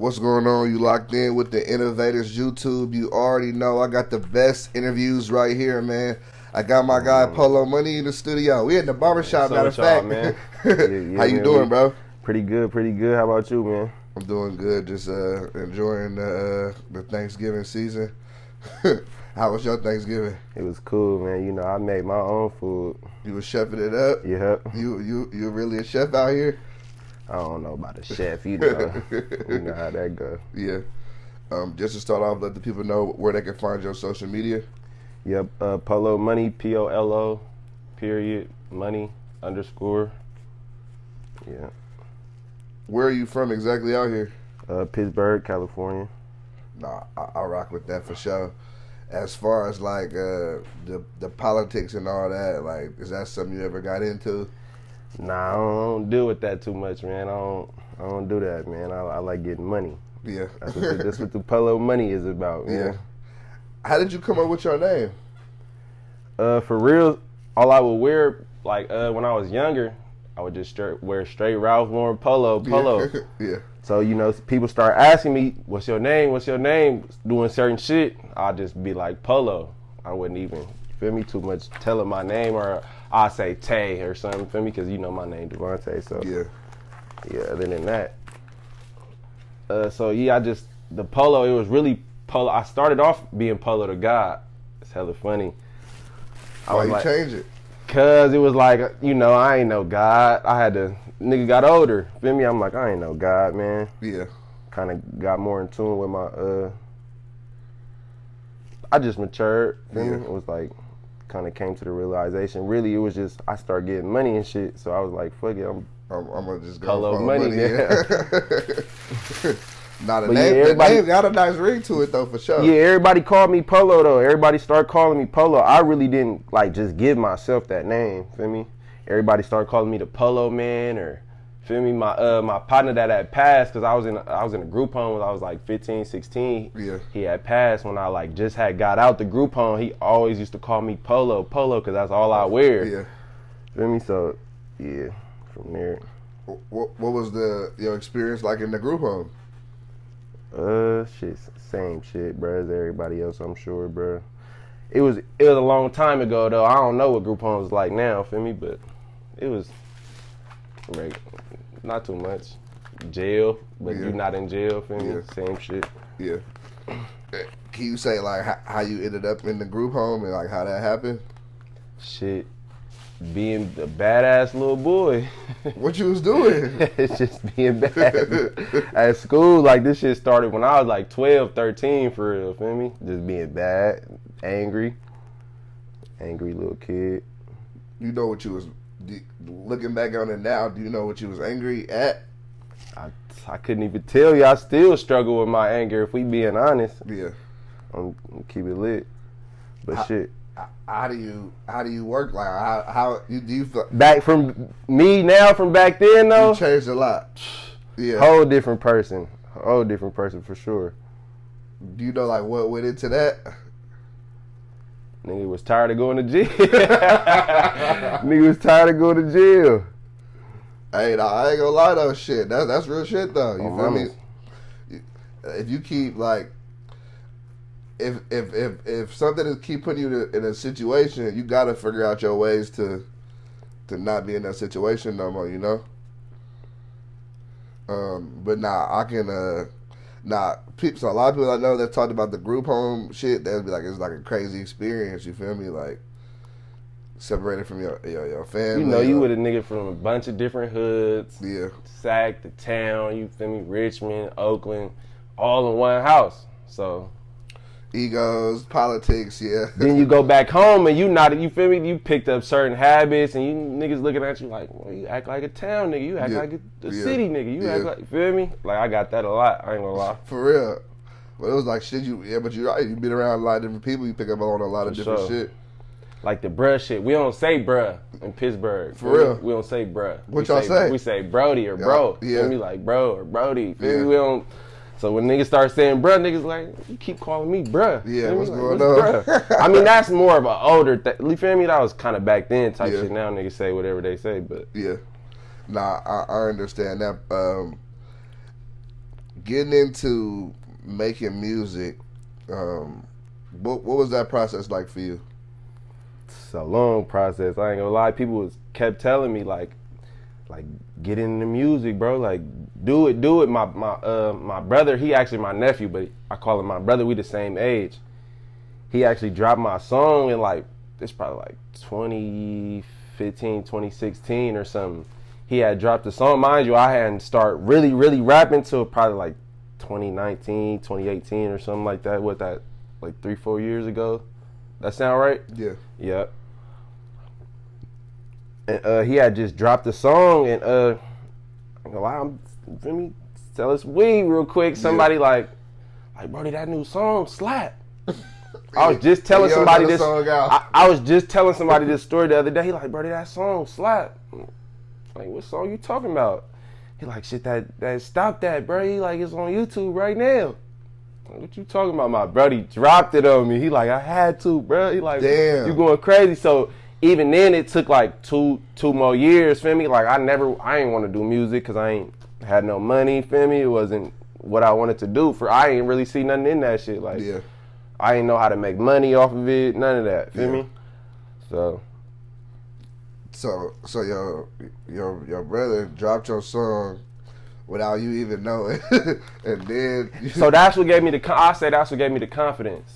What's going on? You locked in with the Innovators YouTube. You already know I got the best interviews right here, man. I got my guy Polo Money in the studio. We in the barbershop, matter of fact. Man. How you doing, bro? Pretty good, pretty good. How about you, man? I'm doing good. Just enjoying the Thanksgiving season. How was your Thanksgiving? It was cool, man. You know, I made my own food. You was chefing it up? Yep. You really a chef out here? I don't know about a chef, you know. You know how that go. Yeah. Just to start off, let the people know where they can find your social media. Yep. Polo Money, Polo, period, money, underscore. Yeah. Where are you from exactly out here? Pittsburg, California. Nah, I rock with that for sure. As far as like the politics and all that, like, is that something you ever got into? Nah, I don't deal with that too much, man. I don't do that, man. I like getting money. Yeah. That's what the Polo Money is about, man. Yeah. How did you come up with your name? For real, all I would wear, like when I was younger, I would just wear straight Ralph Lauren polo. Yeah. So, you know, people start asking me, what's your name, doing certain shit, I'll just be like Polo. I wouldn't even, feel me, too much telling my name, or I'll say Tay or something, feel me, because you know my name, Devontae, so. Yeah, other than that. So, yeah, the Polo, it was really Polo. I started off being Polo to God. It's hella funny. Why you change it? Cause it was like, you know, I ain't no God. Nigga got older. Feel me? I'm like, I ain't no God, man. Yeah. Kind of got more in tune with my, I just matured. Feel me? It was like, kind of came to the realization. Really, it was just, I started getting money and shit. So I was like, fuck it, I'm gonna just go Polo Money. Yeah. Nah, the name got a nice ring to it though, for sure. Yeah, everybody called me Polo though. Everybody started calling me Polo. I really didn't like just give myself that name. Feel me? Everybody started calling me the Polo Man, or feel me? My partner that had passed, because I was in a group home when I was like 15, 16. Yeah. He had passed when I like just had got out the group home. He always used to call me Polo, because that's all I wear. Yeah. Feel me? So yeah, from there. What was your experience like in the group home? Shit, same shit, bro, as everybody else, I'm sure, bro. It was a long time ago, though. I don't know what group homes is like now, feel me? But it was, like, not too much. Jail, but you're not in jail, feel me? Same shit. Yeah. Can you say, like, how you ended up in the group home and, like, how that happened? Shit. Being a badass little boy. What you was doing? It's just being bad. At school, like, this shit started when I was like 12, 13, for real, feel me? Just being bad, angry little kid. You know what you was, looking back on it now, do you know what you was angry at? I couldn't even tell you. I still struggle with my anger, if we being honest. Yeah. I'm keep it lit. But shit. How do you work? Like, how do you feel? Back from me now, from back then though, you changed a lot. Yeah, whole different person for sure. Do you know like what went into that? Nigga was tired of going to jail. Nigga was tired of going to jail. Hey, nah, I ain't gonna lie though. Shit, that's real shit though. You feel me? If you keep like. If something is keep putting you in a situation, you gotta figure out your ways to not be in that situation no more, you know. But I can so a lot of people I know that talked about the group home shit, they'd be like, it's like a crazy experience. You feel me? Like separated from your family. You know, you with a nigga from a bunch of different hoods. Yeah. Sac, the town. You feel me? Richmond, Oakland, all in one house. So. Egos, politics, yeah. Then you go back home and you feel me? You picked up certain habits and you niggas looking at you like, well, you act like a town nigga. You act like a city nigga. You act like, you feel me? Like, I got that a lot. I ain't gonna lie. For real. Well, it was like shit. But you're right. You've been around a lot of different people. You pick up on a lot of different shit. Like the bruh shit. We don't say bruh in Pittsburg. For real. We don't say bruh. What y'all say? We say brody or bro. Yeah. Feel me? Like bro or brody. Feel me? We don't. So when niggas start saying bruh, niggas like, you keep calling me bruh. Yeah, what's going on? I mean, that's more of an older thing. You feel me? That was kind of back then type shit. Now niggas say whatever they say, but. Yeah. Nah, I understand that. getting into making music, what was that process like for you? It's a long process. I ain't gonna lie. People kept telling me like get into music, bro. Like do it. My brother, he actually my nephew, but I call him my brother. We the same age. He actually dropped my song in like it's probably like 2015, 2016 or something. He had dropped the song. Mind you, I hadn't started really rapping till probably like 2019, 2018 or something like that. What that like 3-4 years ago? That sound right? Yeah. Yep. And he had just dropped the song, and I'm gonna lie, feel me? Tell us weed real quick. Somebody like Brody, that new song slap. I was just telling somebody this. I was just telling somebody this story the other day. He like, Brody, that song slap. Like, what song you talking about? He like, shit, that stop that, bro. He like, it's on YouTube right now. What you talking about? My brother dropped it on me. He like, I had to, bro. He like, damn, you going crazy. So even then, it took like two more years, feel me? Like I ain't want to do music because I ain't had no money, feel me? It wasn't what I wanted to do. I ain't really see nothing in that shit. Like, yeah. I ain't know how to make money off of it, none of that, feel me? So your brother dropped your song without you even knowing, and then so that's what gave me I say that's what gave me the confidence.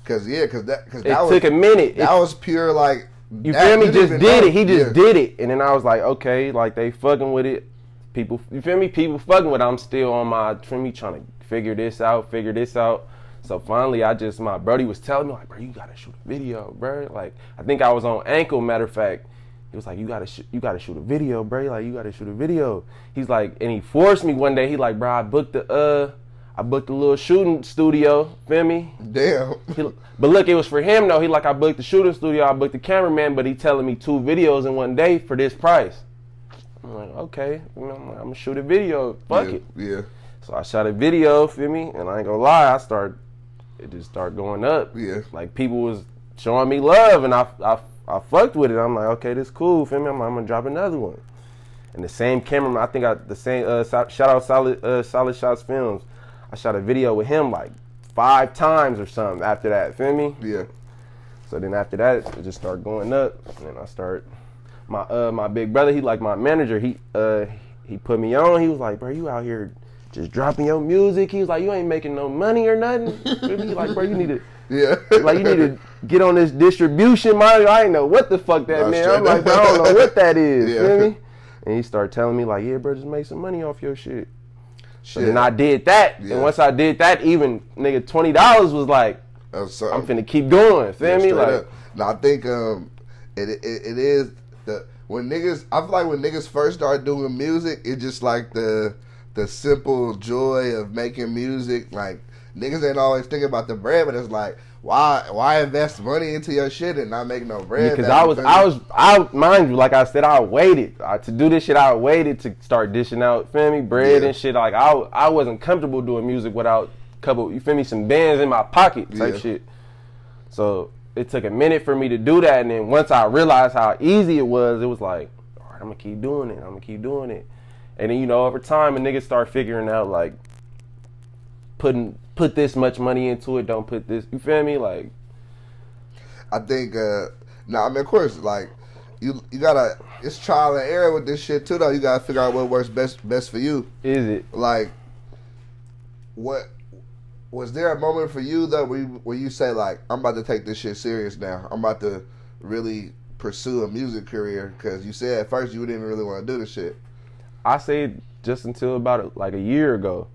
Cause that took a minute. That was pure like. You feel me? Just did it. He just did it, and then I was like, okay, like they fucking with it. People, you feel me? People fucking with it. I'm still on my, feel me, trying to figure this out. So finally, my brody was telling me like, bro, you gotta shoot a video, bro. Like I think I was on ankle. Matter of fact, he was like, you gotta shoot a video, bro. Like you gotta shoot a video. He's like, and he forced me one day. He like, bro, I booked the little shooting studio, feel me? Damn. But look, it was for him though. He like, I booked the shooting studio, I booked the cameraman, but he telling me 2 videos in one day for this price. I'm like, okay, I'm gonna shoot a video. Fuck it. Yeah. So I shot a video, feel me? And I ain't gonna lie, it just started going up. Yeah. Like people was showing me love, and I fucked with it. I'm like, okay, this cool, feel me? I'm gonna drop another one. And the same cameraman, I think shout out Solid Shots Films. I shot a video with him like 5 times or something after that, feel me? Yeah. So then after that, it just started going up. And then I start, my big brother, he like my manager, he put me on. He was like, bro, you out here just dropping your music. He was like, you ain't making no money or nothing. He like, bro, you need to, like you need to get on this distribution model. I ain't know what the fuck that meant. I'm like, bro, I don't know what that is, feel me? And he started telling me like, yeah, bro, just make some money off your shit. So then I did that, and once I did that, even nigga $20 was like, I'm finna keep going. Feel me? Like, now I think it is when niggas. I feel like when niggas first start doing music, it's just like the simple joy of making music. Like niggas ain't always thinking about the bread, but it's like why invest money into your shit and not make no bread? Because I mind you, like I said, I waited to do this shit. I waited to start dishing out, feel me, bread and shit. Like I wasn't comfortable doing music without a couple, you feel me, some bands in my pocket type shit. So it took a minute for me to do that, and then once I realized how easy it was like, all right, I'm gonna keep doing it. And then over time, a nigga start figuring out like put this much money into it, don't put this, you feel me? Like I think I mean of course like you gotta, it's trial and error with this shit too though. You gotta figure out what works best for you. Is it like what was there a moment for you though where you say like, I'm about to take this shit serious now, I'm about to really pursue a music career? Because you said at first you didn't really want to do this shit. I say just until about like a year ago.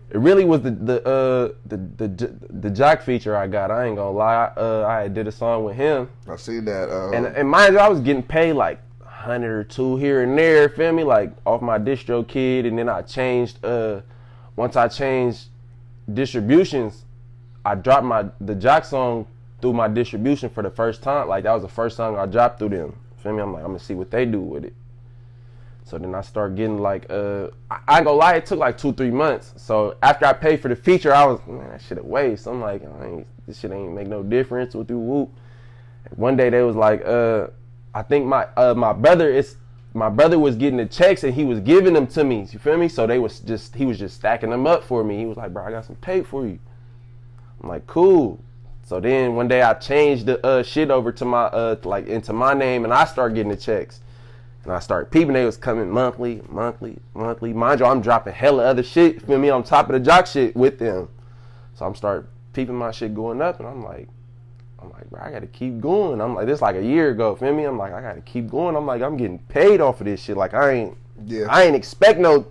It really was the Joc feature I got. I ain't gonna lie. I did a song with him. I seen that. And mind you, I was getting paid like 100 or 2 here and there. Feel me? Like off my distro kid, and then I changed. Once I changed distributions, I dropped the Joc song through my distribution for the first time. Like that was the first song I dropped through them. Feel me? I'm like, I'm gonna see what they do with it. So then I start getting like, I ain't gonna lie, it took like 2-3 months. So after I paid for the feature, I was, man, that shit a waste. I'm like, this shit ain't make no difference with you, whoop. One day they was like, I think my brother, my brother was getting the checks and he was giving them to me. You feel me? So he was just stacking them up for me. He was like, bro, I got some tape for you. I'm like, cool. So then one day I changed the shit over to my like into my name, and I started getting the checks. And I started peeping. They was coming monthly. Mind you, I'm dropping hella other shit. Feel me? On top of the Joc shit with them. So I'm start peeping my shit going up, and I'm like, bro, I gotta keep going. I'm like, this like a year ago. Feel me? I'm like, I gotta keep going. I'm like, I'm getting paid off of this shit. Like I ain't expect no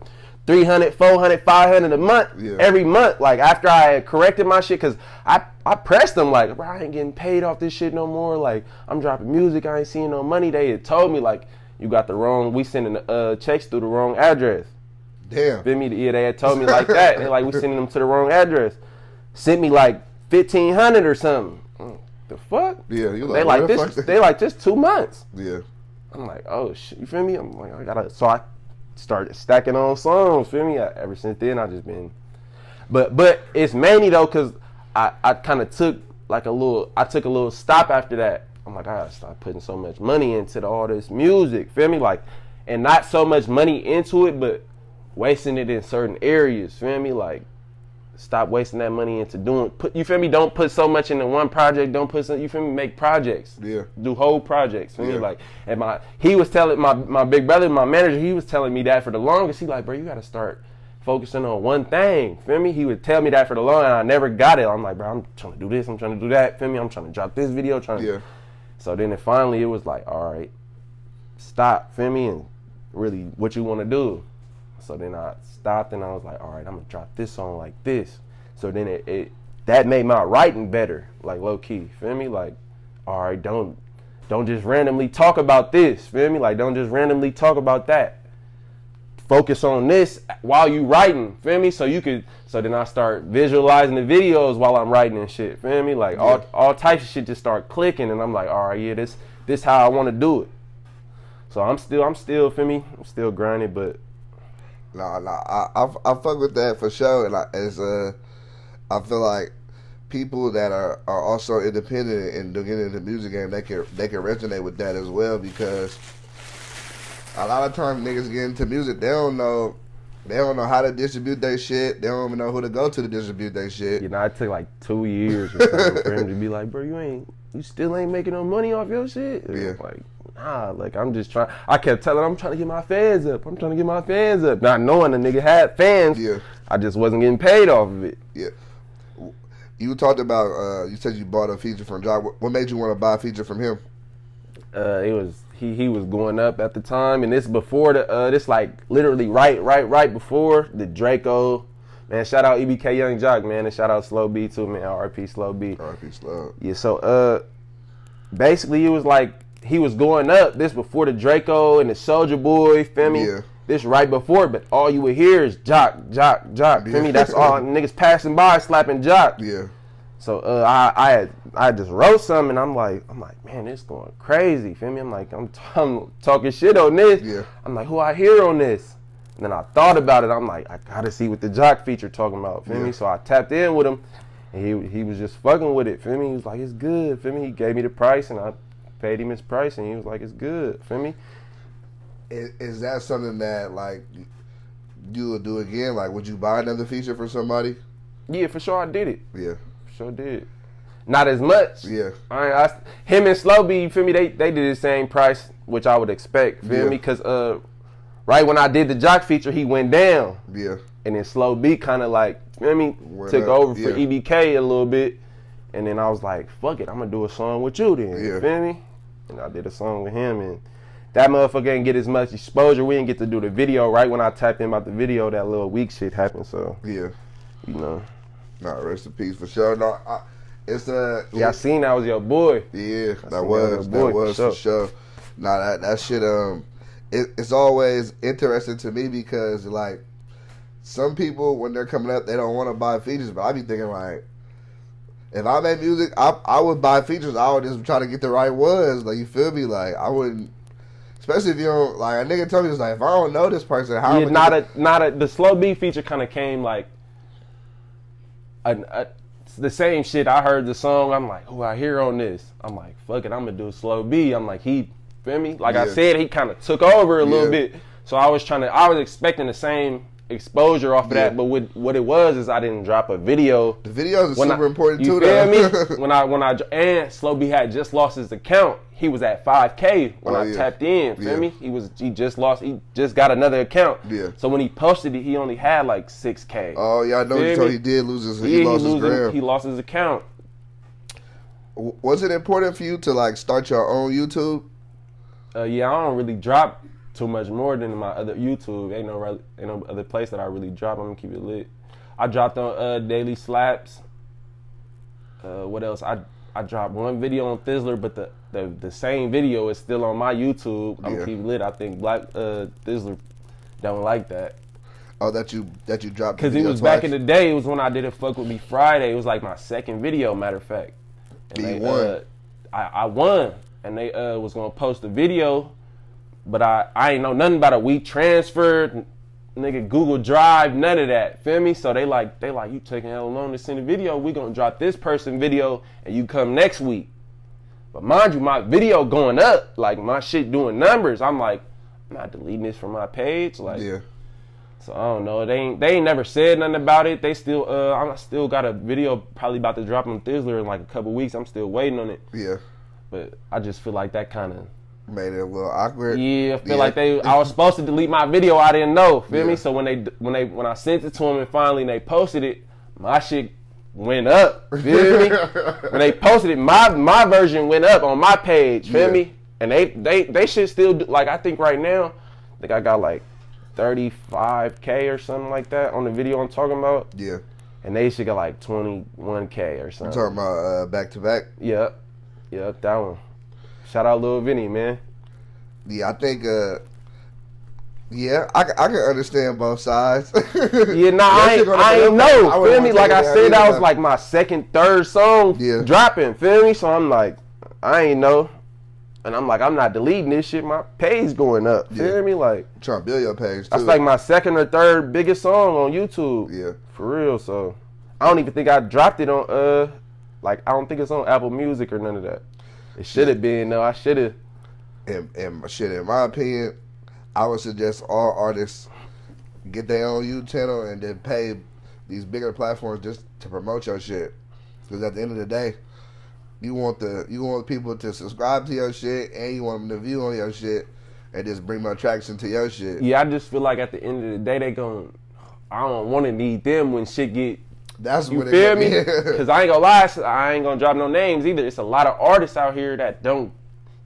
300, 400, 500 a month every month. Like after I had corrected my shit, cause I pressed them like, bro, I ain't getting paid off this shit no more. Like I'm dropping music, I ain't seeing no money. They had told me like, you got the wrong. We sending the checks through the wrong address. Damn. Feel me? Yeah, they had told me like that. They like, we sending them to the wrong address. Sent me like 1,500 or something. The fuck? Yeah, you like, they like this. They like just 2 months. Yeah. I'm like, oh shit, you feel me? I'm like, I gotta. So I started stacking on songs. Feel me? Ever since then, I just been. But it's mainly though, cause I kind of took like a little stop after that. I'm like, I gotta stop putting so much money into all this music. Feel me? Like, and not so much money into it, but wasting it in certain areas. Feel me? Like, stop wasting that money into you feel me? Don't put so much into one project. Don't put some, you feel me? Make projects. Yeah. Do whole projects. Feel me? Like, and he was telling my big brother, my manager, he was telling me that for the longest. He like, bro, you gotta start focusing on one thing. Feel me? He would tell me that for the longest, and I never got it. I'm like, bro, I'm trying to do this. I'm trying to do that. Feel me? I'm trying to drop this video. So then finally it was like, all right, stop. Feel me? And really, what you want to do? So then I stopped and I was like, all right, I'm gonna drop this song like this. So then that made my writing better, like low key. Feel me? Like, all right, don't just randomly talk about this. Feel me? Like, don't just randomly talk about that. Focus on this while you writing. Feel me? So then I start visualizing the videos while I'm writing and shit. Feel me? Like all types of shit just start clicking, and I'm like, all right, yeah, this how I want to do it. So I'm still, feel me? I'm still grinding, but. I fuck with that for sure, and I feel like people that are also independent and getting into the music game, they can resonate with that as well, because a lot of times niggas get into music, they don't know how to distribute their shit. They don't even know who to go to distribute their shit. You know, it took like 2 years or something for him to be like, bro, you still ain't making no money off your shit. And yeah. Like, nah, like I'm just trying. I kept telling him I'm trying to get my fans up. Not knowing the nigga had fans. Yeah. I just wasn't getting paid off of it. Yeah. You talked about, you said you bought a feature from Joc. What made you want to buy a feature from him? It was he was going up at the time, and this before this like literally right before the Draco. Man, shout out Ebk Young Joc, man, and shout out Slow B too, man. RP Slow B. RP Slow. Yeah, so basically it was like he was going up. This before the Draco and the Soulja Boy, feel me? Yeah. This right before, but all you would hear is Joc. Feel me? That's all niggas passing by slapping Joc. Yeah. So I just wrote something, and I'm like, man, this going crazy. Feel me? I'm like, I'm talking shit on this. Yeah. I'm like, who I hear on this? And then I thought about it. I'm like, I gotta see what the Joc feature talking about. Feel me? So I tapped in with him, and he was just fucking with it. Feel me? He was like, it's good. Feel me? He gave me the price, and I paid him his price, and he was like, it's good. Feel me? Is that something that like you would do again? Like, would you buy another feature for somebody? Yeah, for sure I did it. Yeah. Sure did. Not as much. Yeah. Him and Slow B, you feel me? They did the same price, which I would expect. Feel me? Because right when I did the Joc feature, he went down. Yeah. And then Slow B kind of like, you know what I mean, took over for EBK a little bit. And then I was like, fuck it, I'm gonna do a song with you then. You feel me? And I did a song with him, and that motherfucker didn't get as much exposure. We didn't get to do the video. Right when I tapped in about the video, that little weak shit happened. So yeah, you know. Nah, rest in peace for sure. No, I seen that was your boy. Yeah, that was for sure. Nah, that shit. It's always interesting to me because like some people when they're coming up, they don't want to buy features, but I be thinking like, if I made music, I would buy features. I would just try to get the right ones. Like, you feel me? Like, I wouldn't, especially if you don't, like, a nigga told me, it's like, if I don't know this person, how am I the Slow B feature kind of came like the same shit. I heard the song, I'm like, who I hear on this? I'm like, fuck it, I'm gonna do Slow B. I'm like, he Feel me? Like I said, he kind of took over a little bit. So I was expecting the same exposure off of that, but what it was is I didn't drop a video. The videos are super important too. You feel me? And Slow B had just lost his account. He was at 5K when I tapped in. Feel me? He just got another account. Yeah. So when he posted it, he only had like 6K. Oh yeah, I know. So he did lose his. He lost his account. Was it important for you to like start your own YouTube? Yeah, I don't really drop too much more than my other YouTube. Ain't no other place that I really drop. I'm gonna keep it lit. I dropped on Daily Slaps. What else? I dropped one video on Thizzler, but the same video is still on my YouTube. I'm gonna keep it lit. I think Black Thizzler don't like that. Oh, that you dropped. Because it was twice? Back in the day. It was when I did it Fuck With Me Friday. It was like my second video, matter of fact. And you won. I won, and they was gonna post a video. But I ain't know nothing about it. We transferred, nigga, Google Drive, none of that. Feel me? So they like you taking hell long to send a video. We gonna drop this person video and you come next week. But mind you, my video going up, like my shit doing numbers. I'm like, I'm not deleting this from my page. Like, so I don't know. They ain't never said nothing about it. They still I still got a video probably about to drop on Thizzler in like a couple weeks. I'm still waiting on it. Yeah. But I just feel like that kind of made it a little awkward. Yeah, I feel like I was supposed to delete my video. I didn't know. Feel me? So when I sent it to them and finally they posted it, my shit went up. Feel me? When they posted it, my version went up on my page. Feel me? And they should still do, like I think right now, I think I got like 35K or something like that on the video I'm talking about. Yeah. And they should get like 21K or something. You talking about back to back? Yep, that one. Shout out Lil Vinny, man. Yeah, I think, I can understand both sides. Yeah, nah, I ain't know. Feel me? Like I said, that was like my second, third song dropping. Feel me? So I'm like, I ain't know. And I'm like, I'm not deleting this shit. My page going up. Feel me? Like, trying to build your page, too. That's like my second or third biggest song on YouTube. Yeah. For real. So I don't even think I dropped it on, I don't think it's on Apple Music or none of that. It should have been, though. I should have. And shit, in my opinion, I would suggest all artists get their own YouTube channel and then pay these bigger platforms just to promote your shit. Because at the end of the day, you want people to subscribe to your shit and you want them to view on your shit and just bring more traction to your shit. Yeah, I just feel like at the end of the day, I don't want to need them when shit get. That's you what feel me? Because I ain't gonna lie, I ain't gonna drop no names either. It's a lot of artists out here that don't.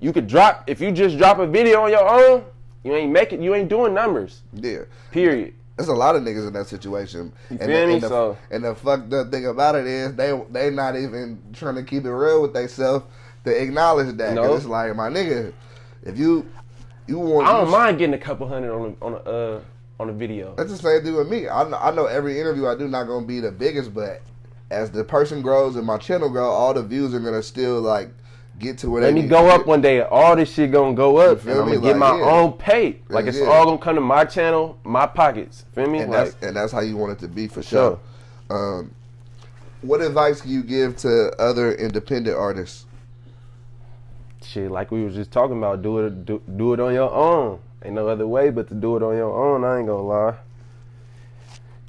You could drop, if you just drop a video on your own, you ain't doing numbers. Yeah. Period. There's a lot of niggas in that situation. You feel me? And the fucked up thing about it is they not even trying to keep it real with themselves to acknowledge that. Nope. It's like, my nigga, if you want, I don't mind getting a couple hundred on a video. That's the same thing with me. I know every interview I do not gonna be the biggest, but as the person grows and my channel grows, all the views are gonna still like get to where Let they me go up one day. All this shit gonna go up, and I'm gonna get my own pay. Like it's all gonna come to my channel, my pockets. Feel me? And that's how you want it to be for sure. What advice can you give to other independent artists? Shit, like we was just talking about, do it on your own. Ain't no other way but to do it on your own, I ain't gonna lie.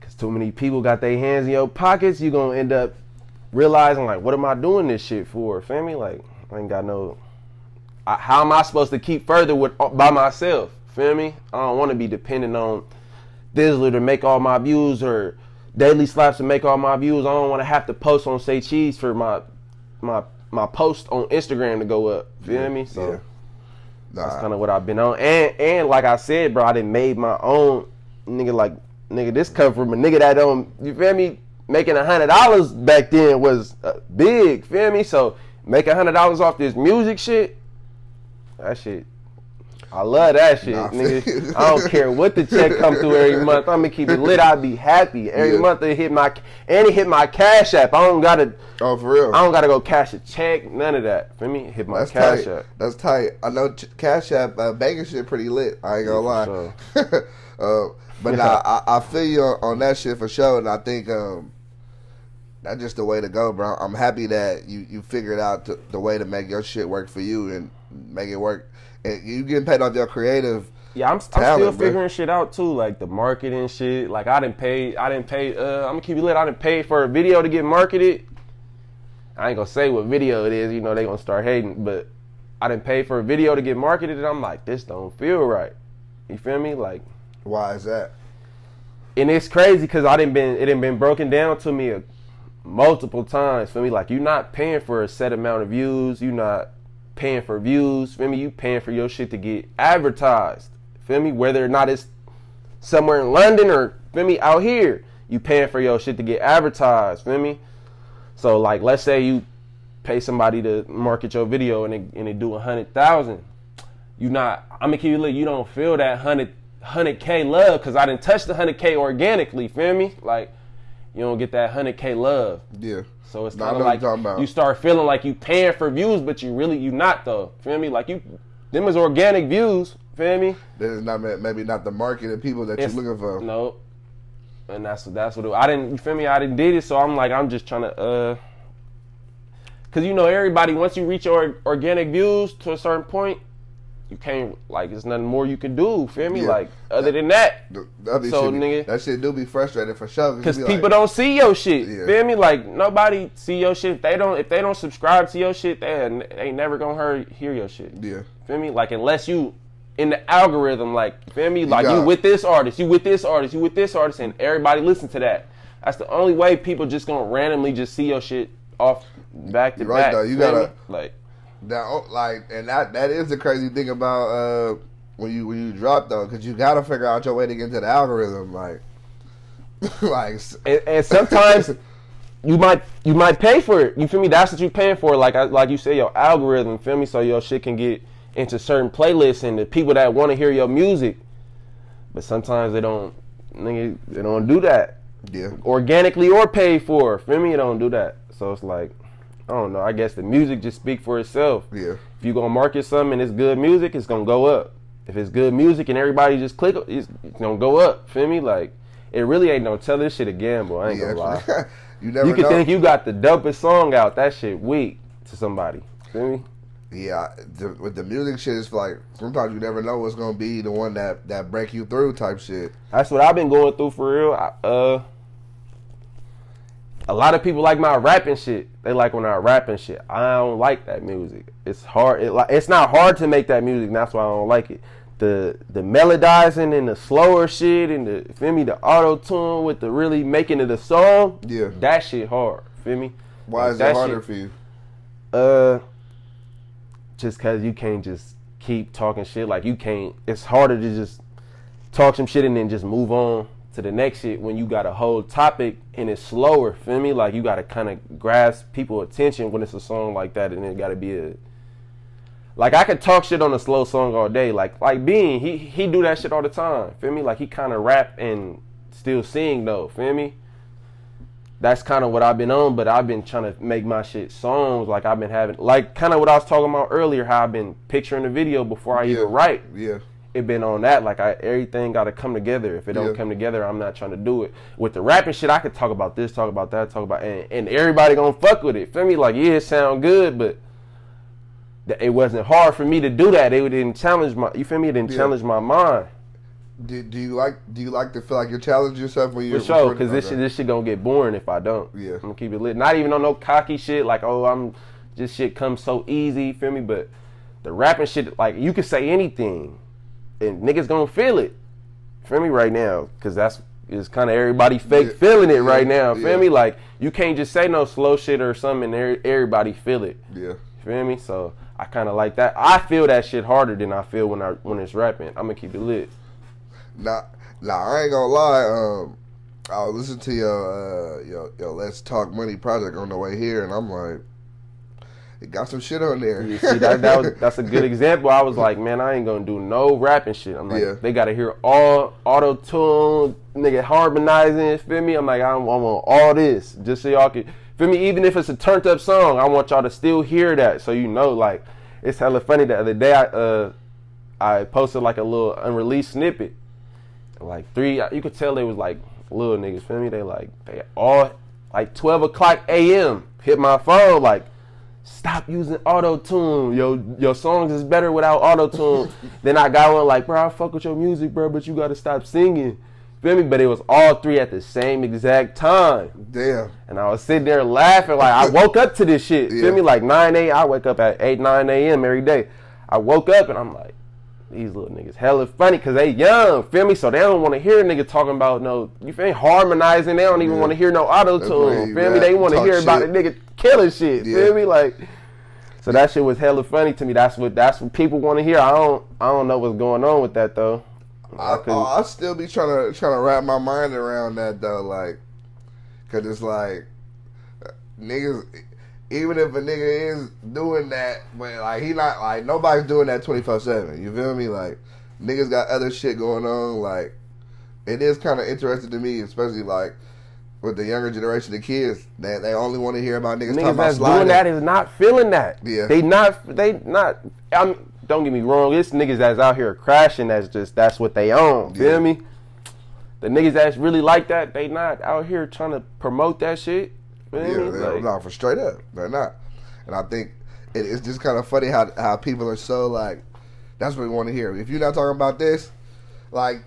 Cause too many people got their hands in your pockets, you gonna end up realizing like, what am I doing this shit for? Feel me? Like, I ain't got no, how am I supposed to keep further by myself? Feel me? I don't wanna be dependent on Thizzler to make all my views or Daily Slaps to make all my views. I don't wanna have to post on Say Cheese for my post on Instagram to go up. Feel me? So. Yeah. That's kind of what I've been on, and like I said, bro, I done made my own nigga. This come from a nigga that don't, you feel me? Making $100 back then was big, feel me? So making $100 off this music shit, that shit, I love that shit, nigga. I don't care what the check come through every month. I'm gonna keep it lit. I'll be happy every month. It hit my Cash App. I don't gotta. Oh, for real. I don't gotta go cash a check. None of that. For me, hit my Cash App. That's tight. I know Cash App banking shit pretty lit. I ain't gonna lie. Sure. But nah, I feel you on that shit for sure, and I think That's just the way to go, bro. I'm happy that you figured out the way to make your shit work for you and make it work. And you getting paid off your creative. Yeah, I'm still figuring shit out too, like the marketing shit. Like I didn't pay. I'm gonna keep you lit. I didn't pay for a video to get marketed. I ain't gonna say what video it is. You know they gonna start hating, but I didn't pay for a video to get marketed, and I'm like, this don't feel right. You feel me? Like, why is that? And it's crazy because it done been broken down to me multiple times. Feel me? Like you're not paying for a set amount of views. You're not paying for views. Feel me? You paying for your shit to get advertised. Feel me? Whether or not it's somewhere in London or feel me out here, you paying for your shit to get advertised. Feel me? So like, let's say you pay somebody to market your video and they do 100,000. I'm gonna keep you lit. You don't feel that 100K love because I didn't touch the 100K organically. Feel me? Like you don't get that 100K love. Yeah. So it's kind of like you start feeling like you paying for views, but you not though. Feel me? Like them is organic views. Feel me? This is not maybe not the market of people that you're looking for. No. And that's what I didn't. You feel me? I didn't did it, so I'm just trying to because you know everybody once you reach your organic views to a certain point, you can't like there's nothing more you can do. Feel me? Yeah. Like other than that. That shit do be frustrating for sure. Because people don't see your shit. Yeah. Feel me? Like nobody see your shit. If they don't subscribe to your shit, they never gonna hear your shit. Yeah. Feel me? Like unless you in the algorithm, like feel me? Like you with this artist, you with this artist, you with this artist, and everybody listen to that. That's the only way people just gonna randomly just see your shit off back to back. Right though, you gotta like. That and that is the crazy thing about when you drop though, because you gotta figure out your way to get into the algorithm, like and sometimes you might pay for it. You feel me? That's what you paying for. Like you say, your algorithm. Feel me? So your shit can get into certain playlists and the people that want to hear your music, but sometimes they don't do that. Yeah, organically or paid for. Feel me? It don't do that. So it's like. I don't know. I guess the music just speak for itself. Yeah. If you gonna market something and it's good music, it's gonna go up. If it's good music and everybody just click, it's gonna go up. Feel me? Like it really ain't no tell this shit a gamble. I ain't gonna lie. You never. You can think you got the dopest song out. That shit weak to somebody. Feel me? Yeah. With the music shit, it's like sometimes you never know what's gonna be the one that break you through type shit. That's what I've been going through for real. A lot of people like my rapping shit. They like when I rapping shit. I don't like that music. It's hard. It's not hard to make that music. And that's why I don't like it. The melodizing and the slower shit and the feel me the auto tune with the really making it a song. Yeah, that shit hard. Feel me? Why is it harder for you? Just cause you can't just keep talking shit. Like you can't. It's harder to just talk some shit and then just move on to the next shit when you got a whole topic and it's slower. Feel me? Like you gotta kind of grasp people's attention when it's a song like that, and it gotta be like I could talk shit on a slow song all day. Like Bean, he do that shit all the time. Feel me? Like he kind of rap and still sing though. Feel me? That's kind of what I've been on, but I've been trying to make my shit songs. Like I've been having like kind of what I was talking about earlier, how I've been picturing the video before I even write. Yeah. It been on that, like everything got to come together. If it don't come together, I'm not trying to do it. With the rapping shit, I could talk about this, talk about that, and everybody gonna fuck with it. Feel me? Like yeah, it sound good, but it wasn't hard for me to do that. It didn't challenge my. You feel me? It didn't challenge my mind. Do you like to feel like you challenge yourself when you're for sure? Because this shit gonna get boring if I don't. Yeah, I'm gonna keep it lit. Not even on no cocky shit. Like this shit comes so easy. Feel me? But the rapping shit, like you can say anything. And niggas gonna feel it, feel me right now, cause it's kind of everybody fake feeling it right now, feel me? Like you can't just say no slow shit or something and everybody feel it, feel me? So I kind of like that. I feel that shit harder than I feel when it's rapping. I'm gonna keep it lit. Nah, I ain't gonna lie. I was listening to your Let's Talk Money project on the way here, and I'm like. It got some shit on there. You see, that's a good example. I was like, man, I ain't gonna do no rapping shit. I'm like, they gotta hear all auto tune, nigga harmonizing. Feel me? I'm like, I want all this just so y'all can feel me. Even if it's a turned up song, I want y'all to still hear that, so you know. Like, it's hella funny. The other day, I posted like a little unreleased snippet. Like you could tell they was like little niggas. Feel me? They all like 12 o'clock a.m. Hit my phone like, stop using auto-tune. Your songs is better without auto-tune. Then I got one like, bro, I fuck with your music, bro, but you got to stop singing. Feel me? But it was all three at the same exact time. Damn. And I was sitting there laughing like I woke up to this shit. Feel me? Like 9 a.m. I wake up at 8, 9 a.m. every day. I woke up and I'm like, these little niggas hella funny because they young. Feel me? So they don't want to hear a nigga talking about no, you feel me, harmonizing. They don't even want to hear no auto-tune. Feel me? They want to hear about a nigga killing shit. Feel me? Like, so that shit was hella funny to me. That's what people want to hear. I don't know what's going on with that though. I still be trying to wrap my mind around that though, like, cause it's like niggas. Even if a nigga is doing that, but like he not like nobody's doing that 24/7. You feel me? Like niggas got other shit going on. Like it is kind of interesting to me, especially like with the younger generation of kids that they only want to hear about niggas talking about sliding. Doing that is not feeling that. Yeah, they not. I mean, don't get me wrong. It's niggas that's out here crashing. That's what they own. Feel me? The niggas that's really like that, they not out here trying to promote that shit. They're not for straight up. They're not. And I think it's just kind of funny how people are so like, that's what we want to hear. If you're not talking about this, like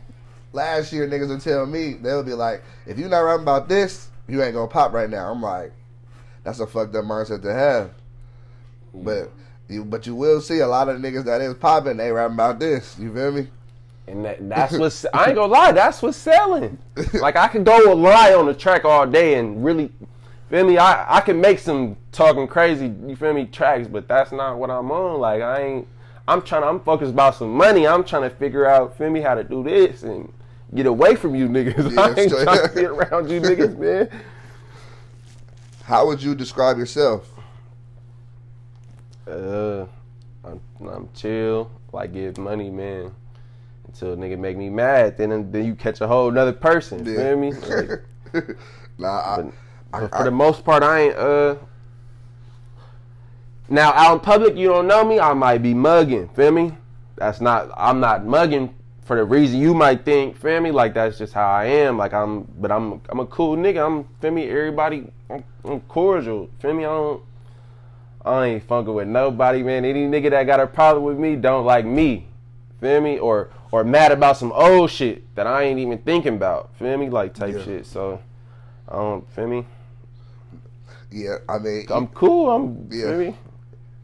last year niggas would tell me, they'll be like, if you're not rapping about this, you ain't gonna pop right now. I'm like, that's a fucked up mindset to have. But you will see a lot of niggas that is popping, they rapping about this. You feel me? And that's what's, I ain't gonna lie, that's what's selling. Like I could go and lie on the track all day and really, feel me, I can make some talking crazy, you feel me, tracks, but that's not what I'm on. Like I'm focused about some money. I'm trying to figure out, feel me, how to do this and get away from you niggas. Yeah, I ain't trying to get around you niggas, man. How would you describe yourself? I'm chill, like get money, man. Until a nigga make me mad, then you catch a whole nother person. You feel me? Like, but for the most part, I ain't. Now out in public, you don't know me, I might be mugging. Feel me? I'm not mugging for the reason you might think. Feel me? Like that's just how I am. Like I'm a cool nigga. Feel me? Everybody, I'm cordial. Feel me? I ain't funking with nobody, man. Any nigga that got a problem with me don't like me. Feel me? Or mad about some old shit that I ain't even thinking about. Feel me? Like type shit. So I don't, feel me? Yeah, I mean, I'm cool. Feel me?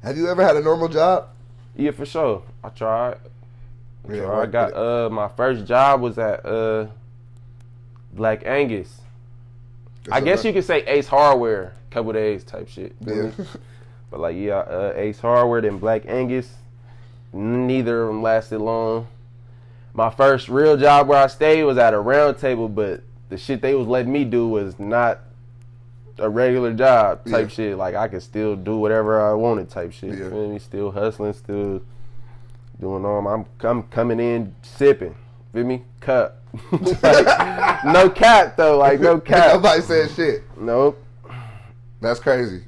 Have you ever had a normal job? Yeah, for sure. I tried. Yeah, I got my first job was at Black Angus. I guess you could say Ace Hardware, couple days type shit. Yeah. But like Ace Hardware then Black Angus. Neither of them lasted long. My first real job where I stayed was at a round table, but the shit they was letting me do was not a regular job type shit. Like I could still do whatever I wanted type shit. You feel me? Still hustling, still doing all. I'm coming in sipping. Feel me? Cup. Like, no cap though. Like no cap. Nobody said shit. Nope. That's crazy.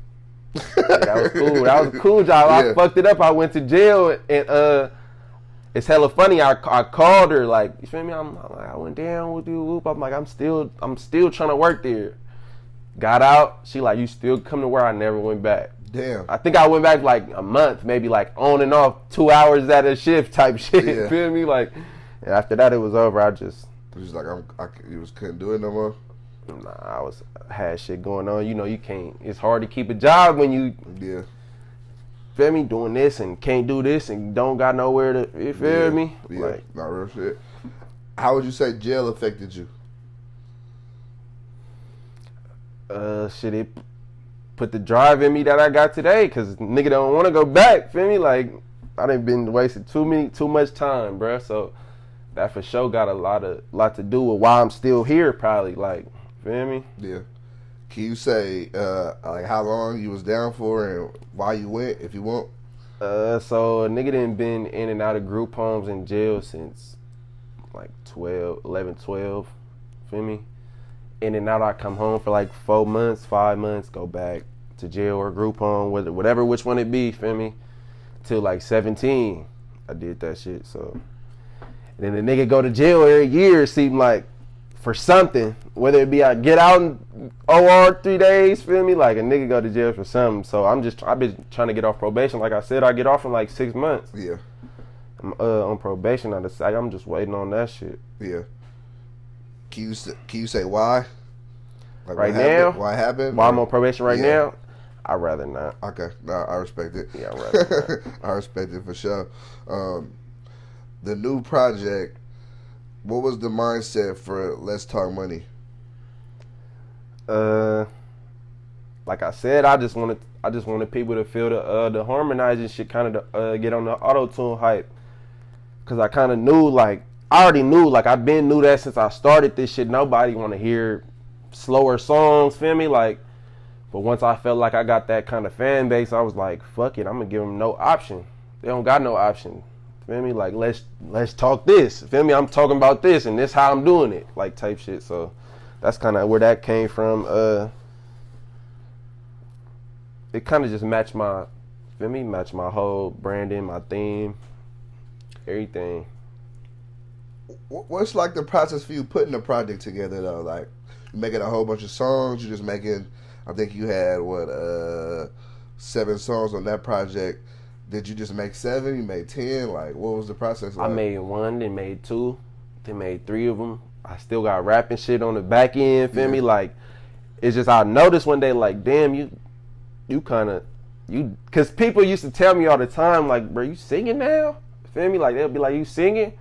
That was cool. That was a cool job. I fucked it up. I went to jail and it's hella funny. I called her like, you feel me? I'm like, I went down with you. Whoop. I'm like, I'm still trying to work there. Got out. She like, you still come to where I never went back. Damn. I think I went back like a month, maybe like on and off 2 hours at a shift type shit. Yeah. Feel me? Like, and after that it was over. I just like you couldn't do it no more. Nah, had shit going on. You know, you can't. It's hard to keep a job when you. Yeah. Feel me? Doing this and can't do this and don't got nowhere to. You feel me? Yeah. Like, not real shit. How would you say jail affected you? Shit, it put the drive in me that I got today, cause nigga don't want to go back. Feel me? Like I done been wasting too much time, bruh. So that for sure got a lot to do with why I'm still here. Probably like, feel me? Yeah. Can you say like how long you was down for and why you went, if you want? So a nigga done been in and out of group homes and jail since like 11, 12. Feel me? In and out, I come home for like 4 months, 5 months, go back to jail or group home, whatever which one it be, feel me? Till like 17, I did that shit, so. And then the nigga go to jail every year, it seemed like for something, whether it be I get out in OR 3 days, feel me? Like a nigga go to jail for something. So I've been trying to get off probation. Like I said, I get off in like 6 months. Yeah. I'm on probation. I'm just waiting on that shit. Yeah. Can you say why? Like right now? Why happened? Why I'm on probation right now? I'd rather not. Okay. No, I respect it. Yeah, I'd rather not. I respect it for sure. The new project, what was the mindset for Let's Talk Money? Like I said, I just wanted people to feel the harmonizing shit, kind of get on the auto-tune hype. Cause I kind of knew, like, I already knew, like, I've been knew that since I started this shit. Nobody want to hear slower songs, feel me? Like, but once I felt like I got that kind of fan base, I was like, fuck it, I'm gonna give them no option. They don't got no option, feel me? Like, let's talk this, feel me? I'm talking about this, and this how I'm doing it, like, type shit. So that's kind of where that came from. It kind of just matched my whole branding, my theme, everything. What's like the process for you putting the project together though? Like, you making a whole bunch of songs, you just making, I think you had 7 songs on that project. Did you just make 7? You made 10? Like, what was the process like? I made 1, then made 2, then made 3 of them. I still got rapping shit on the back end, feel me? Like, it's just, I noticed one day, like, damn, you kind of, because people used to tell me all the time, like, bro, you singing now? Feel me? Like, they'll be like, you singing?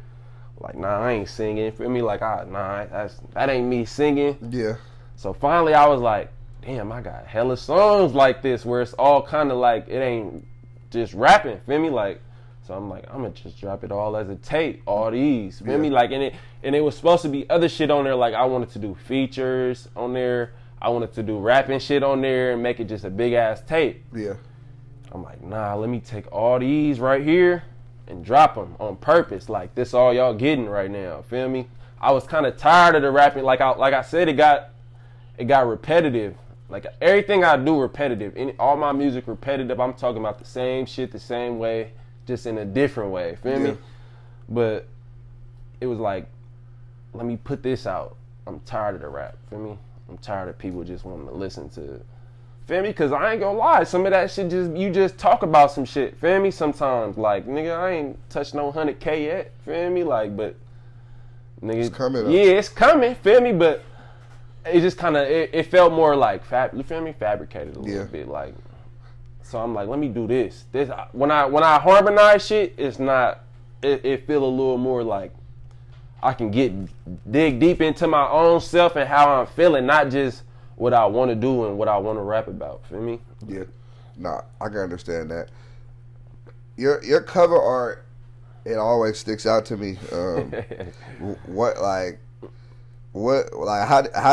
Like, nah, I ain't singing. Feel me? Like, that ain't me singing. Yeah. So finally I was like, damn, I got hella songs like this where it's all kind of like, it ain't just rapping. Feel me? Like, so I'm like, I'm gonna just drop it all as a tape, all these. Feel me? Like, and it was supposed to be other shit on there. Like, I wanted to do features on there. I wanted to do rapping shit on there and make it just a big ass tape. Yeah. I'm like, nah, let me take all these right here and drop them on purpose. Like, this all y'all getting right now. Feel me? I was kind of tired of the rapping. Like I said, it got repetitive. Like, everything I do repetitive. All my music repetitive. I'm talking about the same shit the same way, just in a different way. Feel me? But it was like, let me put this out. I'm tired of the rap. Feel me? I'm tired of people just wanting to listen to it. Feel me? Because I ain't gonna lie, some of that shit you just talk about some shit. Feel me? Sometimes, like, nigga, I ain't touched no 100K yet. Feel me? Like, but nigga, it's coming up. Yeah, it's coming. Feel me? But it just kind of it felt more like you feel me? Fabricated a little bit. Like, so I'm like, let me do this. When I harmonize shit, it's not. It feel a little more like I can dig deep into my own self and how I'm feeling, not just what I want to do and what I want to rap about. Feel me? Yeah. Nah, I can understand that. Your cover art, it always sticks out to me. How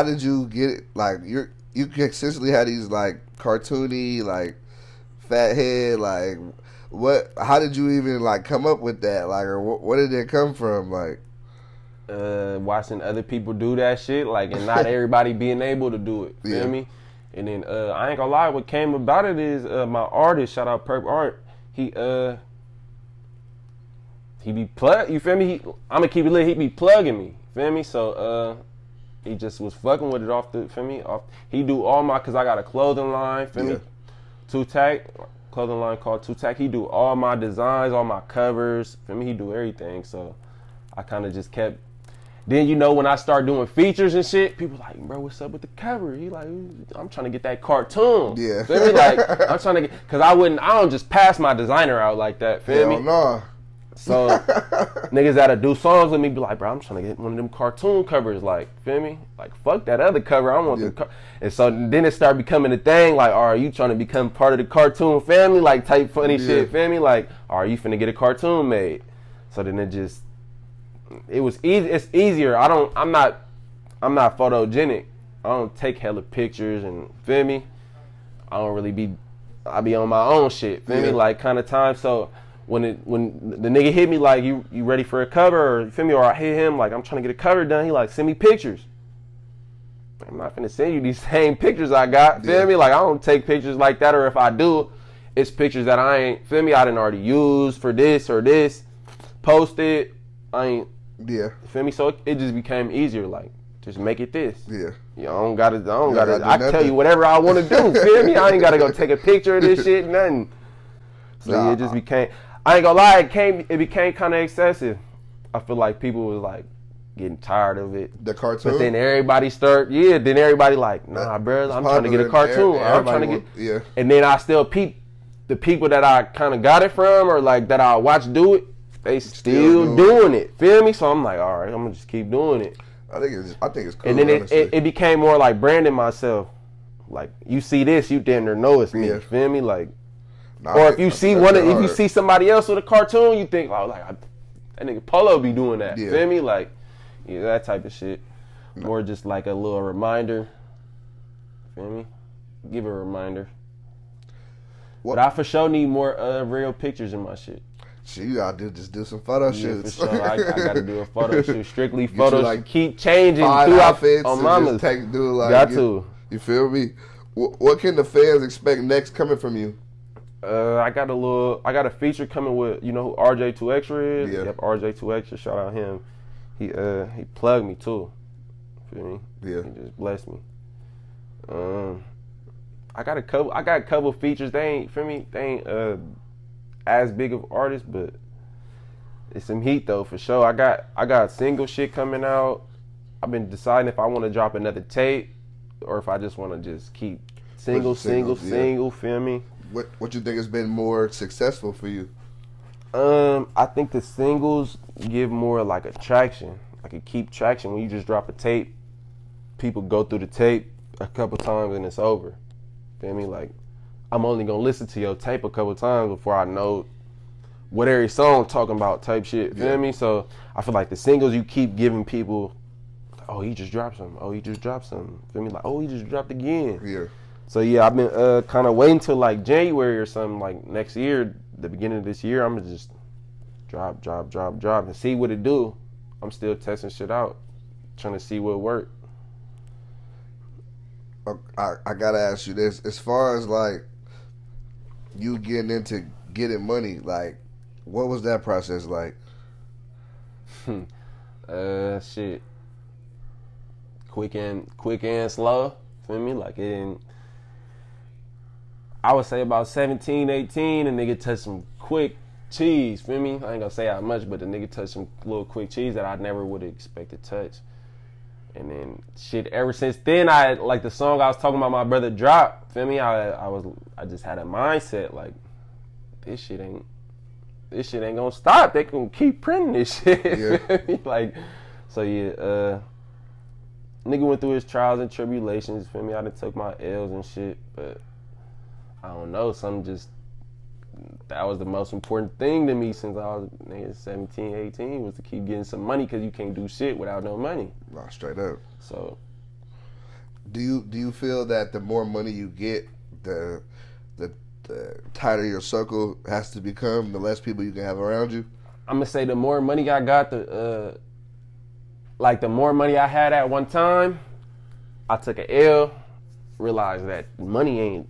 did you get it? Like, you consistently had these like cartoony, like fat head, like how did you even like come up with that? Like, or what did it come from? Like, watching other people do that shit, like, and not everybody being able to do it. Feel me? And then I ain't gonna lie, what came about it is my artist, shout out Perp Art, he be plug. You feel me? I'm gonna keep it lit. He be plugging me. Feel me? So he just was fucking with it off the. Feel me? He do all my, cause I got a clothing line. Feel me? 2-Tac clothing line called 2-Tac. He do all my designs, all my covers. Feel me? He do everything. So I kind of just kept. Then, you know, when I start doing features and shit, people like, bro, what's up with the cover? He like, I'm trying to get that cartoon. Yeah. Feel me? Like, I'm trying to get, cause I don't just pass my designer out like that. Feel me? No. So niggas that'll do songs with me be like, bro, I'm trying to get one of them cartoon covers. Like, feel me? Like, fuck that other cover. I want the and so then it started becoming a thing. Like, are you trying to become part of the cartoon family? Like, type funny shit. Feel me? Like, are you finna get a cartoon made? So then it was easy. It's easier. I'm not photogenic. I don't take hella pictures and feel me. I be on my own shit. Feel me? Like, kind of time. So when the nigga hit me like, you ready for a cover, or you feel me? Or I hit him like, I'm trying to get a cover done. He like, send me pictures. I'm not finna send you these same pictures I got. Feel me? Like, I don't take pictures like that. Or if I do, it's pictures that I ain't. Feel me? I didn't already use for this or this. Post it. I ain't. Yeah. Feel me? So it just became easier. Like, Just make it this. Yeah. I don't gotta. I can tell nothing. you whatever I want to do. Feel me? I ain't gotta go take a picture of this shit. Nothing. So yeah, it just became. I ain't gonna lie. It became kind of excessive. I feel like people was like getting tired of it. The cartoon. But then everybody start. Yeah. Then everybody like, nah, bro. I'm trying to get a cartoon. I'm trying to get. Yeah. And then I still peep the people that I kind of got it from, or like that I watch do it. They still doing it. Feel me? So I'm like, all right, I'm gonna just keep doing it. I think it's cool. And then it became more like branding myself. Like, you see this, you damn near know it's me. You feel me? Like, or if you see if you see somebody else with a cartoon, you think, oh, like that nigga Polo be doing that. Yeah. Feel me? Like, yeah, that type of shit. No. Or just like a little reminder. Feel me? Give a reminder. What? But I for sure need more real pictures in my shit. Shit, you gotta do some photo shoots. For sure. I gotta do a photo shoot. Strictly photos. Like keep changing throughout outfits on mamas. You feel me? What can the fans expect next coming from you? I got a feature coming with, you know who RJ2Extra is? Yeah. Yep, RJ2Extra, shout out him. He plugged me too. Feel me? Yeah. He just blessed me. I got a couple features. They ain't as big of artists, but it's some heat though for sure. I got single shit coming out. I've been deciding if I want to drop another tape or if I just want to just keep single. Feel me? What you think has been more successful for you? I think the singles give more like attraction. Like it keep traction when you just drop a tape. People go through the tape a couple times and it's over. Feel me? Like, I'm only gonna listen to your tape a couple times before I know what every song talking about type shit. Feel me? So I feel like the singles you keep giving people, oh, he just dropped something. Oh, he just dropped something. Feel me? Like, oh, he just dropped again. Yeah. So yeah, I've been kind of waiting till like January or something, like next year, the beginning of this year. I'm gonna just drop and see what it do. I'm still testing shit out, trying to see what work. I gotta ask you this: as far as like you getting into getting money, like what was that process like? Shit, quick and slow. Feel me? Like it didn't. I would say about 17, 18, and nigga touched some quick cheese. Feel me? I ain't gonna say how much, but the nigga touched some little quick cheese that I never would have expected to touch. And then shit, ever since then, I like the song I was talking about my brother Drop. Feel me? I just had a mindset like this shit ain't gonna stop. They gonna keep printing this shit. Yeah. Like, so yeah, nigga went through his trials and tribulations. Feel me? I done took my L's and shit, but I don't know. That was the most important thing to me since I was 17, 18 was to keep getting some money because you can't do shit without no money. Nah, straight up. So, do you feel that the more money you get, the tighter your circle has to become, the less people you can have around you? I'm gonna say the more money I got, the more money I had at one time, I took an L, realized that money ain't.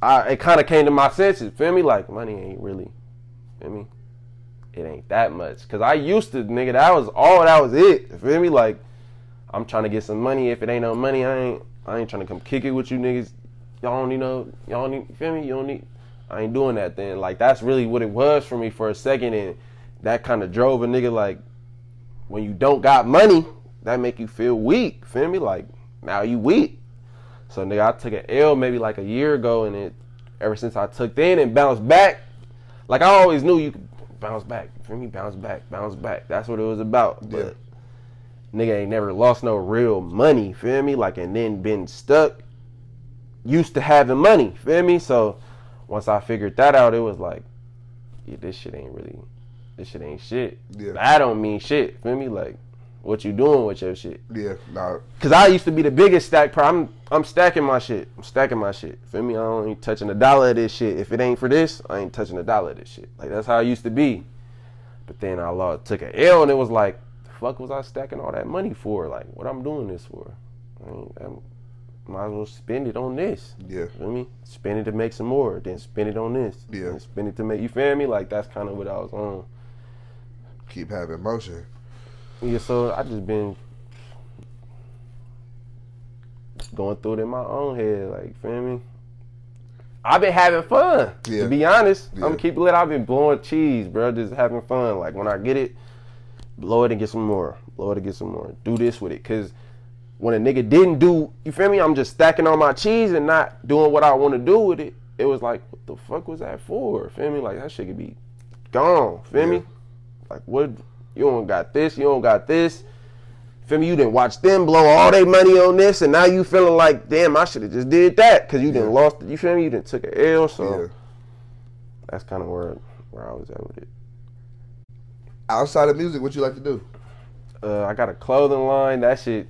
It kind of came to my senses, feel me? Like, money ain't really, feel me? It ain't that much. Because I used to, nigga, that was it, feel me? Like, I'm trying to get some money. If it ain't no money, I ain't trying to come kick it with you niggas. Y'all don't need, feel me? I ain't doing that then. Like, that's really what it was for me for a second. And that kind of drove a nigga, like, when you don't got money, that make you feel weak, feel me? Like, now you weak. So nigga, I took an L maybe like a year ago, and ever since I took that and bounced back, like I always knew you could bounce back. For me, bounce back. That's what it was about. Yeah. But nigga ain't never lost no real money, feel me? Like, and then been stuck, used to having money, feel me? So once I figured that out, it was like, yeah, this shit ain't shit. Yeah. That don't mean shit, feel me? Like, what you doing with your shit? Yeah, nah. Cause I used to be the biggest stack. I'm stacking my shit. Feel me? I ain't touching a dollar of this shit. If it ain't for this, I ain't touching a dollar of this shit. Like, that's how I used to be. But then I took an L, and it was like, the fuck was I stacking all that money for? Like, what I'm doing this for? I might as well spend it on this. Yeah. Feel me? Spend it to make some more. Then spend it on this. Yeah. Then spend it to make, you feel me? Like, that's kind of what I was on. Keep having motion. Yeah, so I just been going through it in my own head, like, feel me? I've been having fun, to be honest. I'm gonna keep it lit. I've been blowing cheese, bro, just having fun. Like, when I get it, blow it and get some more. Blow it and get some more. Do this with it, because when a nigga didn't do, you feel me? I'm just stacking on my cheese and not doing what I want to do with it. It was like, what the fuck was that for? Feel me? Like, that shit could be gone. Feel me? Like, what? You don't got this. You don't got this. Feel me? You didn't watch them blow all their money on this, and now you feeling like, damn, I should have just did that, because you didn't lost it. You feel me? You didn't took an L, so that's kind of where I was at with it. Outside of music, what you like to do? I got a clothing line. That shit.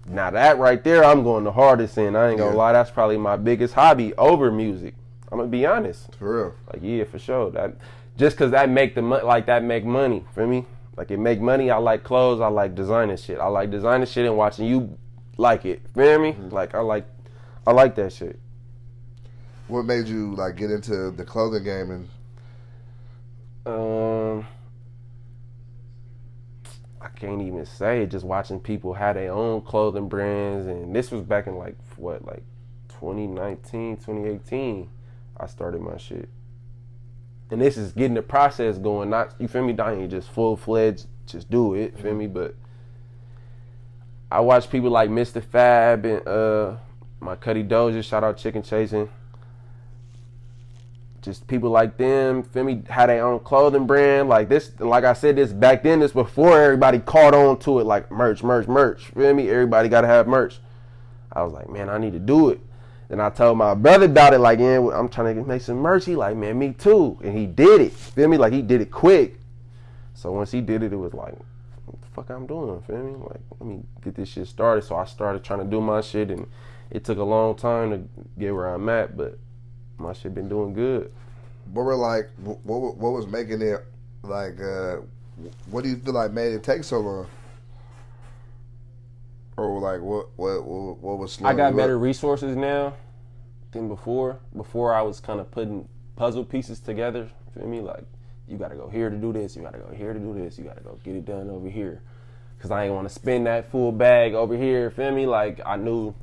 Now that right there, I'm going the hardest in. I ain't gonna lie. That's probably my biggest hobby over music. I'm gonna be honest. For real. Like, yeah, for sure. That just cause that make that make money. Feel me? Like, it make money. I like clothes. I like designing shit. I like designing shit and watching you like it. Feel me? Like, I like that shit. What made you like get into the clothing game and? I can't even say. Just watching people have their own clothing brands, and this was back in like 2019, 2018. I started my shit. And this is getting the process going, not, you feel me, I ain't just full-fledged, just do it, feel me, but I watch people like Mr. Fab and my Cuddy Doja, shout out Chicken Chasing, just people like them, feel me, had their own clothing brand, like this, like I said, this back then, this before everybody caught on to it, like merch, feel me, everybody gotta have merch. I was like, man, I need to do it. And I told my brother about it, like, yeah, I'm trying to make some merch. He like, man, me too. And he did it. Feel me? Like, he did it quick. So once he did it, it was like, what the fuck I'm doing? Feel me? Like, let me get this shit started. So I started trying to do my shit, and it took a long time to get where I'm at, but my shit been doing good. What was making it, like, what do you feel like made it take so long? Or like what was slow? I got better resources now than before. Before I was kind of putting puzzle pieces together. Feel me? Like, you got to go here to do this. You got to go here to do this. You got to go get it done over here. Because I ain't want to spend that full bag over here. Feel me? Like, I knew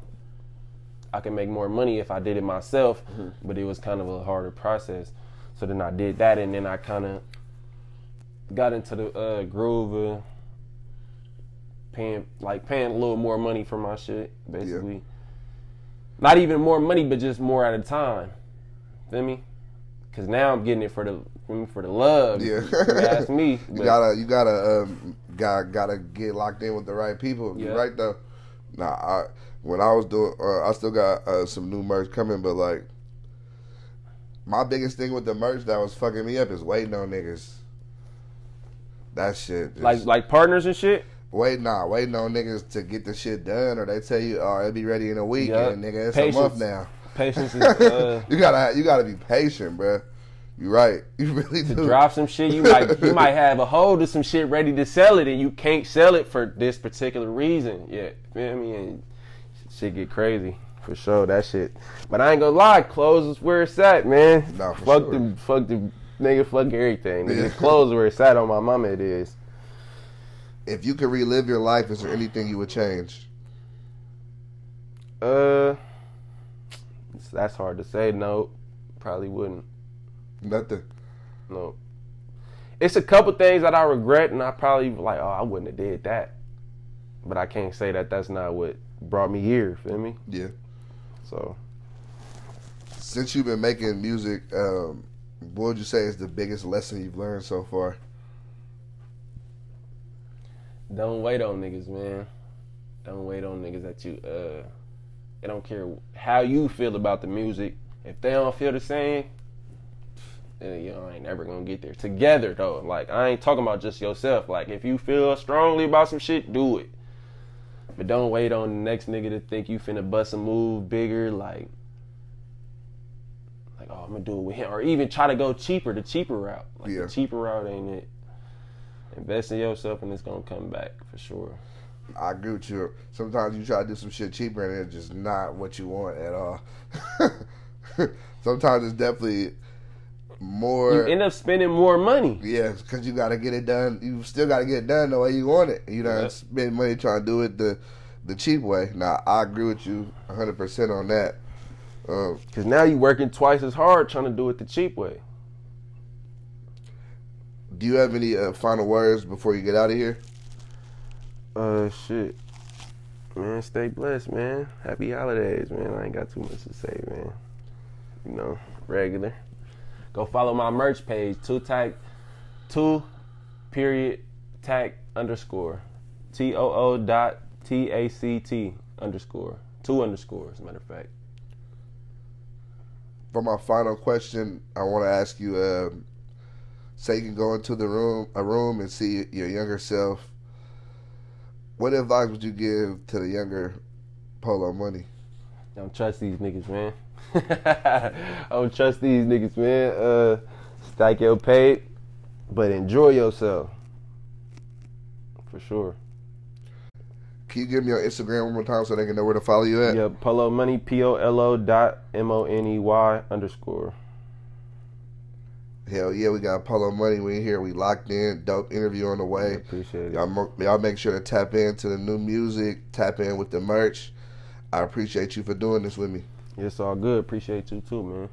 I could make more money if I did it myself. But it was kind of a harder process. So then I did that, and then I kind of got into the groove of paying a little more money for my shit, basically. Yeah. Not even more money, but just more at a time. Feel me? Because now I'm getting it for the love. Yeah. You ask me. You gotta get locked in with the right people. Yeah. You're right though. Nah, when I was doing, I still got some new merch coming, but like, my biggest thing with the merch that was fucking me up is waiting on niggas. That shit. Just, like partners and shit. Waiting on niggas to get the shit done, or they tell you, oh, it'll be ready in a week, and nigga, it's a month now. Patience is you gotta be patient, bro. You right, you really do. To drop some shit, you might have a hold of some shit ready to sell it, and you can't sell it for this particular reason yet. Feel me? And shit get crazy for sure. That shit, but I ain't gonna lie, clothes is where it's at, man. No, for fuck sure. Fuck everything. Nigga, clothes where it's at. On my mama, it is. If you could relive your life, is there anything you would change? That's hard to say. No, probably wouldn't. Nothing. No. It's a couple things that I regret, and I probably like, oh, I wouldn't have did that. But I can't say that that's not what brought me here. Feel me? Yeah. So, since you've been making music, what would you say is the biggest lesson you've learned so far? Don't wait on niggas, man. Don't wait on niggas that you, they don't care how you feel about the music. If they don't feel the same, you know, I ain't never gonna get there. Together, though. Like, I ain't talking about just yourself. Like, if you feel strongly about some shit, do it. But don't wait on the next nigga to think you finna bust a move bigger, like, oh, I'm gonna do it with him. Or even try to go cheaper, the cheaper route. Like, the cheaper route ain't it. Invest in yourself and it's gonna come back for sure. I agree with you. Sometimes you try to do some shit cheaper and it's just not what you want at all. Sometimes it's definitely more. You end up spending more money. Yeah, because you gotta get it done. You still gotta get it done the way you want it. You know, spend money trying to do it the the cheap way. Now, I agree with you 100% on that. Because now you working twice as hard trying to do it the cheap way. Do you have any final words before you get out of here? Shit. Man, stay blessed, man. Happy holidays, man. I ain't got too much to say, man. You know, regular. Go follow my merch page, 2-tac_. TOO.TACT_. 2 underscores, as a matter of fact. For my final question, I want to ask you, say you can go into a room and see your younger self. What advice would you give to the younger Polo Money? Don't trust these niggas, man. I don't trust these niggas, man. Stack your pay, but enjoy yourself. For sure. Can you give me your Instagram one more time so they can know where to follow you at? Yeah, Polo Money, POLO.MONEY_. Hell yeah, we got Polo Money. We in here. We locked in. Dope interview on the way. I appreciate it. Y'all make sure to tap into the new music. Tap in with the merch. I appreciate you for doing this with me. It's all good. Appreciate you too, man.